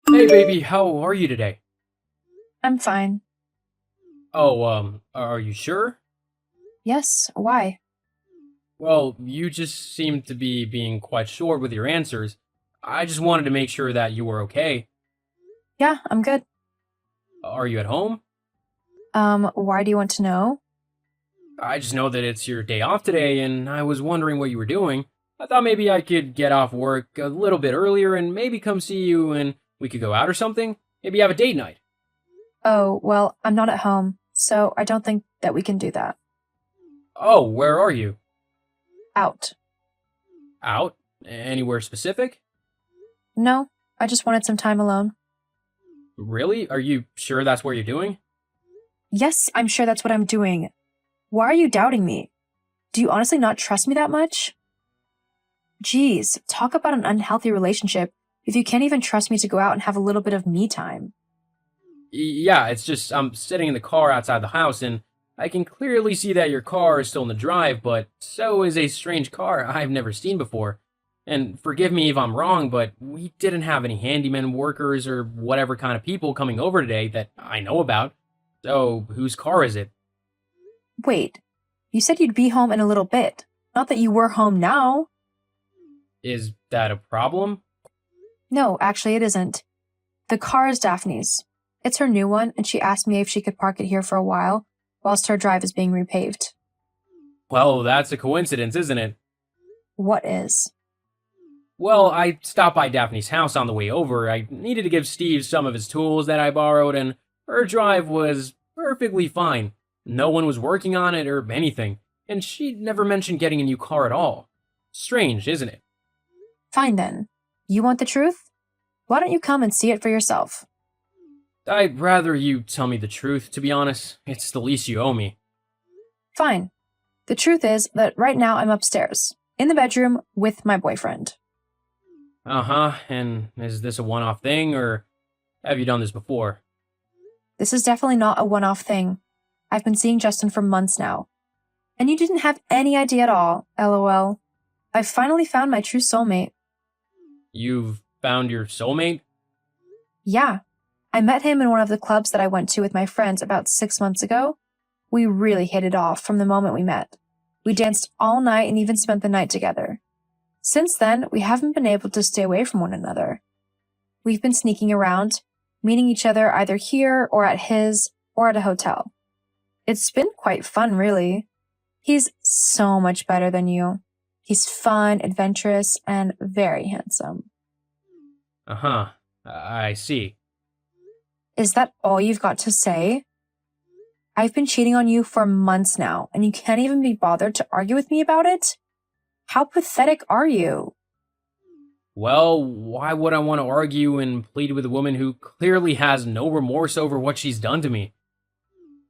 Hey baby, how are you today? I'm fine. Oh, are you sure? Yes, why? Well, you just seem to be being quite short with your answers. I just wanted to make sure that you were okay. Yeah, I'm good. Are you at home? Why do you want to know? I just know that it's your day off today, and I was wondering what you were doing. I thought maybe I could get off work a little bit earlier and maybe come see you and we could go out or something. Maybe have a date night. Oh, well, I'm not at home, so I don't think that we can do that. Oh, where are you? Out. Out? Anywhere specific? No, I just wanted some time alone. Really? Are you sure that's what you're doing? Yes, I'm sure that's what I'm doing. Why are you doubting me? Do you honestly not trust me that much? Geez, talk about an unhealthy relationship if you can't even trust me to go out and have a little bit of me time. Yeah, it's just I'm sitting in the car outside the house and I can clearly see that your car is still in the drive, but so is a strange car I've never seen before. And forgive me if I'm wrong, but we didn't have any handyman workers or whatever kind of people coming over today that I know about. So, whose car is it? Wait, you said you'd be home in a little bit. Not that you were home now. Is that a problem? No, actually, it isn't. The car is Daphne's. It's her new one, and she asked me if she could park it here for a while whilst her drive is being repaved. Well, that's a coincidence, isn't it? What is? Well, I stopped by Daphne's house on the way over. I needed to give Steve some of his tools that I borrowed, and her drive was perfectly fine. No one was working on it or anything, and she never mentioned getting a new car at all. Strange, isn't it? Fine then. You want the truth? Why don't you come and see it for yourself? I'd rather you tell me the truth, to be honest. It's the least you owe me. Fine. The truth is that right now I'm upstairs, in the bedroom with my boyfriend. Uh huh, and is this a one off thing, or have you done this before? This is definitely not a one off thing. I've been seeing Justin for months now. And you didn't have any idea at all, lol. I've finally found my true soulmate. You've found your soulmate? Yeah, I met him in one of the clubs that I went to with my friends about 6 months ago. We really hit it off from the moment we met. We danced all night and even spent the night together. Since then, we haven't been able to stay away from one another. We've been sneaking around, meeting each other either here or at his or at a hotel. It's been quite fun, really. He's so much better than you. He's fun, adventurous, and very handsome. Uh huh, I see. Is that all you've got to say? I've been cheating on you for months now, and you can't even be bothered to argue with me about it? How pathetic are you? Well, why would I want to argue and plead with a woman who clearly has no remorse over what she's done to me?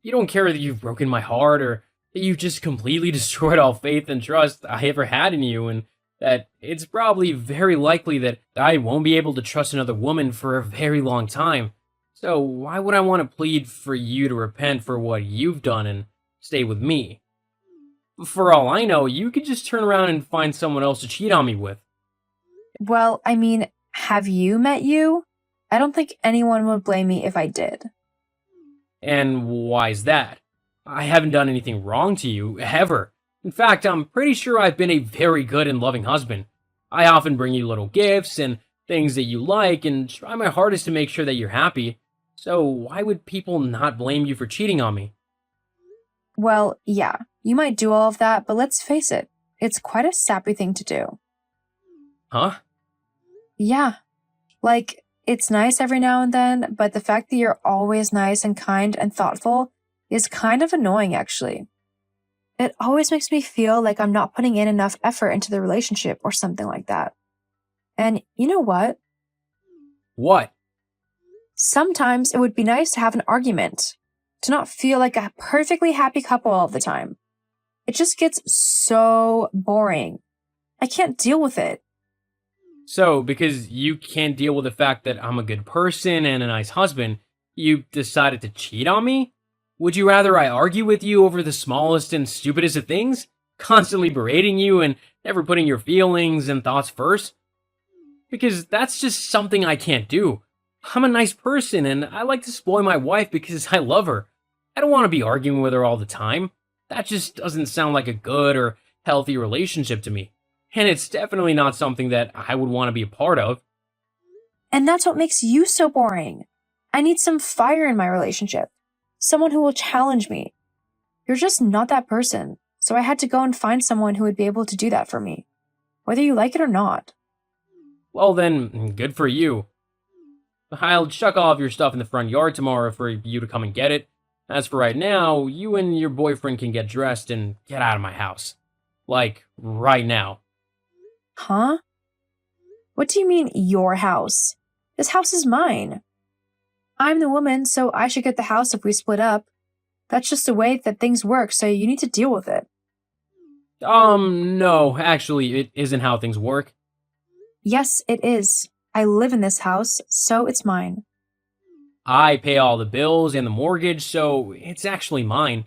You don't care that you've broken my heart or that you've just completely destroyed all faith and trust I ever had in you, and that it's probably very likely that I won't be able to trust another woman for a very long time. So, why would I want to plead for you to repent for what you've done and stay with me? For all I know, you could just turn around and find someone else to cheat on me with. Well, I mean, have you met you? I don't think anyone would blame me if I did. And why's that? I haven't done anything wrong to you, ever. In fact, I'm pretty sure I've been a very good and loving husband. I often bring you little gifts and things that you like and try my hardest to make sure that you're happy. So why would people not blame you for cheating on me? Well, yeah, you might do all of that, but let's face it, it's quite a sappy thing to do. Huh? Yeah, like, it's nice every now and then, but the fact that you're always nice and kind and thoughtful is kind of annoying, actually. It always makes me feel like I'm not putting in enough effort into the relationship or something like that. And you know what? What? Sometimes it would be nice to have an argument, to not feel like a perfectly happy couple all the time. It just gets so boring. I can't deal with it. So, because you can't deal with the fact that I'm a good person and a nice husband, you decided to cheat on me? Would you rather I argue with you over the smallest and stupidest of things? Constantly berating you and never putting your feelings and thoughts first? Because that's just something I can't do. I'm a nice person and I like to spoil my wife because I love her. I don't want to be arguing with her all the time. That just doesn't sound like a good or healthy relationship to me. And it's definitely not something that I would want to be a part of. And that's what makes you so boring. I need some fire in my relationship. Someone who will challenge me. You're just not that person. So I had to go and find someone who would be able to do that for me. Whether you like it or not. Well, then, good for you. I'll chuck all of your stuff in the front yard tomorrow for you to come and get it. As for right now, you and your boyfriend can get dressed and get out of my house. Like, right now. Huh? What do you mean, your house? This house is mine. I'm the woman, so I should get the house if we split up. That's just the way that things work, so you need to deal with it. No, actually, it isn't how things work. Yes, it is. I live in this house, so it's mine. I pay all the bills and the mortgage, so it's actually mine.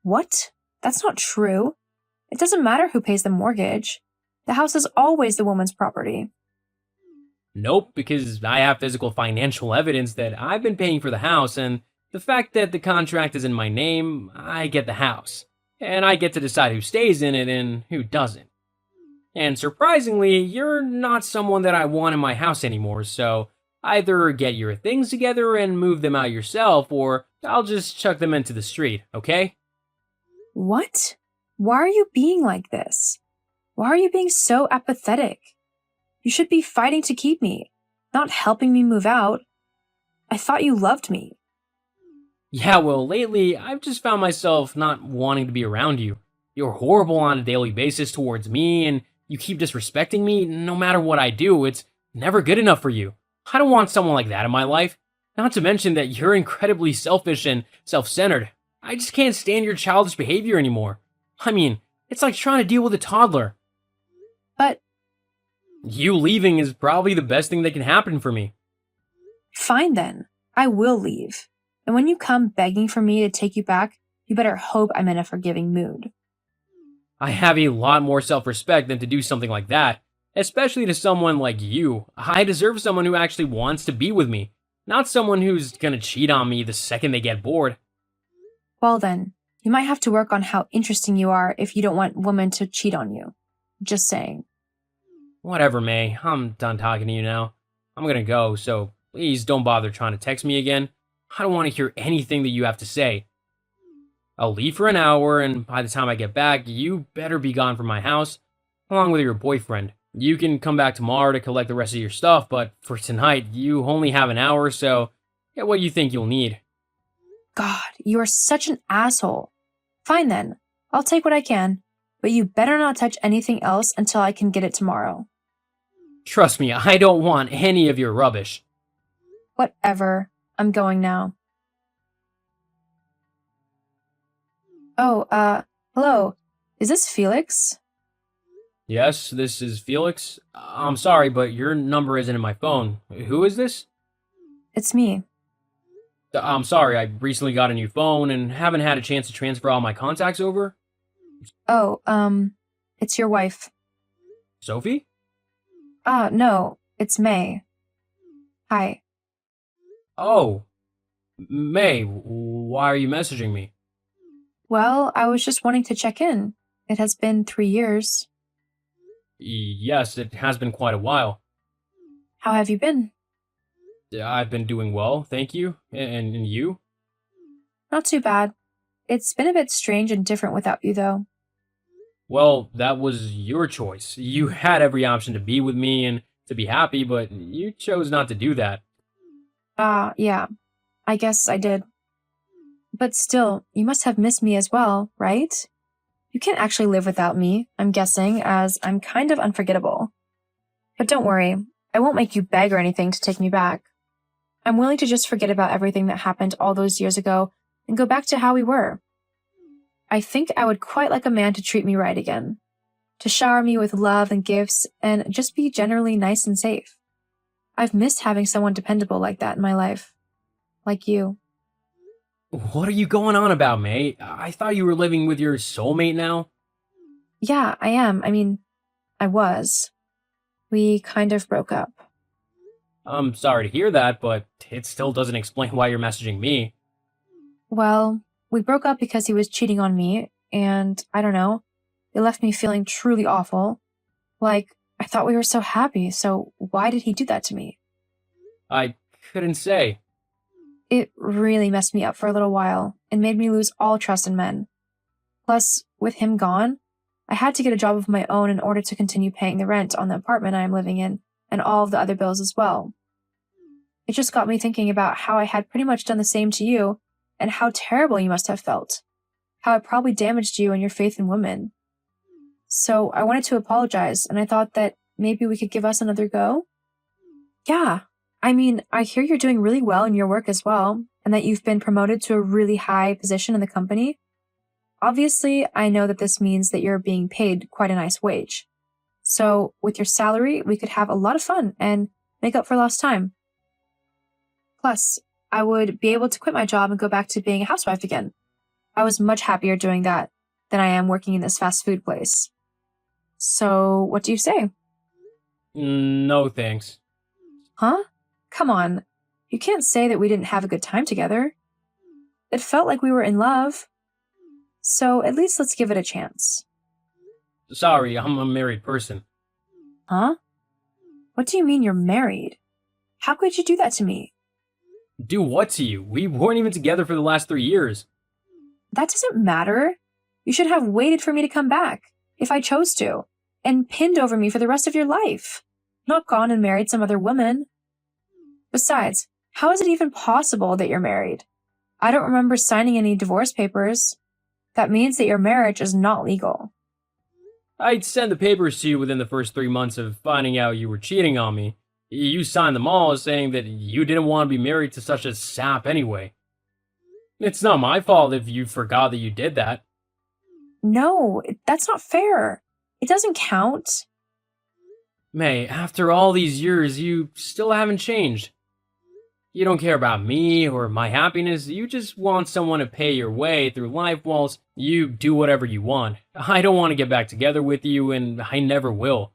What? That's not true. It doesn't matter who pays the mortgage. The house is always the woman's property. Nope, because I have physical financial evidence that I've been paying for the house, and the fact that the contract is in my name, I get the house. And I get to decide who stays in it and who doesn't. And surprisingly, you're not someone that I want in my house anymore, so either get your things together and move them out yourself, or I'll just chuck them into the street, okay? What? Why are you being like this? Why are you being so apathetic? You should be fighting to keep me, not helping me move out. I thought you loved me. Yeah, well, lately, I've just found myself not wanting to be around you. You're horrible on a daily basis towards me, and you keep disrespecting me no matter what I do. It's never good enough for you. I don't want someone like that in my life. Not to mention that you're incredibly selfish and self-centered. I just can't stand your childish behavior anymore. I mean, it's like trying to deal with a toddler. But You leaving is probably the best thing that can happen for me. fine then. I will leave. And when you come begging for me to take you back, you better hope I'm in a forgiving mood. I have a lot more self-respect than to do something like that, especially to someone like you. I deserve someone who actually wants to be with me, not someone who's gonna cheat on me the second they get bored. Well then, you might have to work on how interesting you are if you don't want women to cheat on you. Just saying. Whatever, May. I'm done talking to you now. I'm gonna go, so please don't bother trying to text me again. I don't want to hear anything that you have to say. I'll leave for an hour, and by the time I get back, you better be gone from my house, along with your boyfriend. You can come back tomorrow to collect the rest of your stuff, but for tonight, you only have an hour, so get what you think you'll need. God, you are such an asshole. Fine then. I'll take what I can. But you better not touch anything else until I can get it tomorrow. Trust me, I don't want any of your rubbish. Whatever. I'm going now. Oh, hello. Is this Felix? Yes, this is Felix. I'm sorry, but your number isn't in my phone. Who is this? It's me. I'm sorry, I recently got a new phone and haven't had a chance to transfer all my contacts over. Oh, it's your wife. Sophie? No, it's May. Hi. Oh, May, why are you messaging me? Well, I was just wanting to check in. It has been 3 years. Yes, it has been quite a while. How have you been? I've been doing well, thank you. And you? Not too bad. It's been a bit strange and different without you, though. Well, that was your choice. You had every option to be with me and to be happy, but you chose not to do that. Yeah. I guess I did. But still, you must have missed me as well, right? You can't actually live without me, I'm guessing, as I'm kind of unforgettable. But don't worry, I won't make you beg or anything to take me back. I'm willing to just forget about everything that happened all those years ago and go back to how we were. I think I would quite like a man to treat me right again, to shower me with love and gifts, and just be generally nice and safe. I've missed having someone dependable like that in my life. Like you. What are you going on about, May? I thought you were living with your soulmate now. Yeah, I am. I mean, I was. We kind of broke up. I'm sorry to hear that, but it still doesn't explain why you're messaging me. Well, we broke up because he was cheating on me, and I don't know, it left me feeling truly awful. Like, I thought we were so happy, so why did he do that to me? I couldn't say. It really messed me up for a little while and made me lose all trust in men. Plus, with him gone, I had to get a job of my own in order to continue paying the rent on the apartment I am living in and all of the other bills as well. It just got me thinking about how I had pretty much done the same to you and how terrible you must have felt. How it probably damaged you and your faith in women. So I wanted to apologize, and I thought that maybe we could give us another go. Yeah, I mean, I hear you're doing really well in your work as well, and that you've been promoted to a really high position in the company. Obviously, I know that this means that you're being paid quite a nice wage. So with your salary, we could have a lot of fun and make up for lost time. Plus, I would be able to quit my job and go back to being a housewife again. I was much happier doing that than I am working in this fast food place. So, what do you say? No thanks. Huh? Come on. You can't say that we didn't have a good time together. It felt like we were in love. So, at least let's give it a chance. Sorry, I'm a married person. Huh? What do you mean you're married? How could you do that to me? Do what to you? We weren't even together for the last 3 years. That doesn't matter. You should have waited for me to come back, if I chose to, and pinned over me for the rest of your life, not gone and married some other woman. Besides, how is it even possible that you're married? I don't remember signing any divorce papers. That means that your marriage is not legal. I'd send the papers to you within the first 3 months of finding out you were cheating on me. You signed them all saying that you didn't want to be married to such a sap anyway. It's not my fault if you forgot that you did that. No, that's not fair. It doesn't count. May, after all these years, you still haven't changed. You don't care about me or my happiness, you just want someone to pay your way through life whilst you do whatever you want. I don't want to get back together with you, and I never will.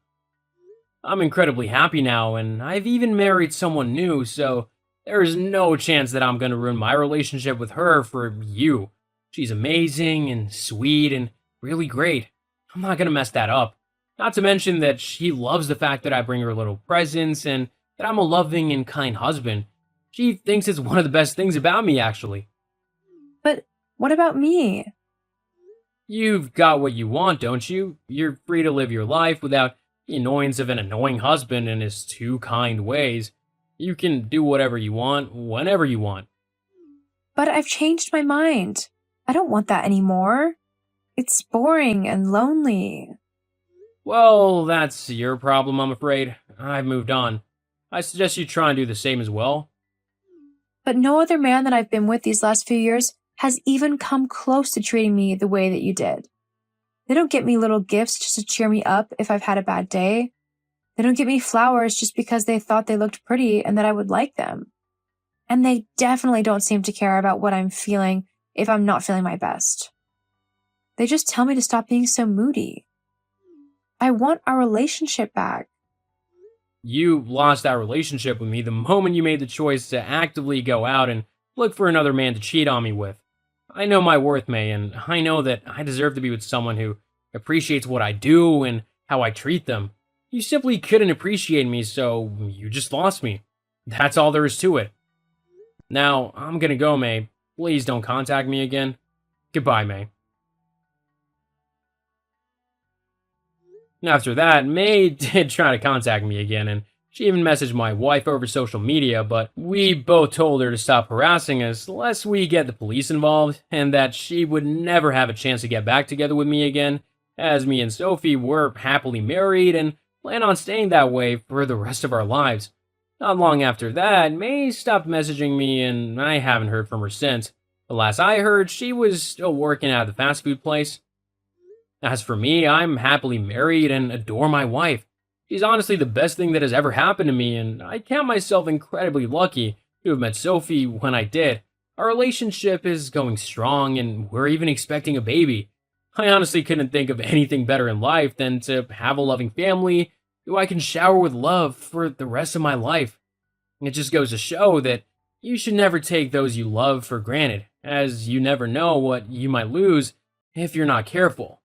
I'm incredibly happy now, and I've even married someone new, so there is no chance that I'm going to ruin my relationship with her for you. She's amazing and sweet and really great. I'm not going to mess that up. Not to mention that she loves the fact that I bring her little presents and that I'm a loving and kind husband. She thinks it's one of the best things about me, actually. But what about me? You've got what you want, don't you? You're free to live your life without the annoyance of an annoying husband and his two kind ways. You can do whatever you want, whenever you want. But I've changed my mind. I don't want that anymore. It's boring and lonely. Well, that's your problem, I'm afraid. I've moved on. I suggest you try and do the same as well. But no other man that I've been with these last few years has even come close to treating me the way that you did. They don't get me little gifts just to cheer me up if I've had a bad day. They don't get me flowers just because they thought they looked pretty and that I would like them. And they definitely don't seem to care about what I'm feeling if I'm not feeling my best. They just tell me to stop being so moody. I want our relationship back. You lost that relationship with me the moment you made the choice to actively go out and look for another man to cheat on me with. I know my worth, May, and I know that I deserve to be with someone who appreciates what I do and how I treat them. You simply couldn't appreciate me, so you just lost me. That's all there is to it. Now, I'm gonna go, May. Please don't contact me again. Goodbye, May. After that, May did try to contact me again, and she even messaged my wife over social media, but we both told her to stop harassing us lest we get the police involved, and that she would never have a chance to get back together with me again, as me and Sophie were happily married and plan on staying that way for the rest of our lives. Not long after that, May stopped messaging me, and I haven't heard from her since. The last I heard, she was still working at the fast food place. As for me, I'm happily married and adore my wife. She's honestly the best thing that has ever happened to me, and I count myself incredibly lucky to have met Sophie when I did. Our relationship is going strong, and we're even expecting a baby. I honestly couldn't think of anything better in life than to have a loving family who I can shower with love for the rest of my life. It just goes to show that you should never take those you love for granted, as you never know what you might lose if you're not careful.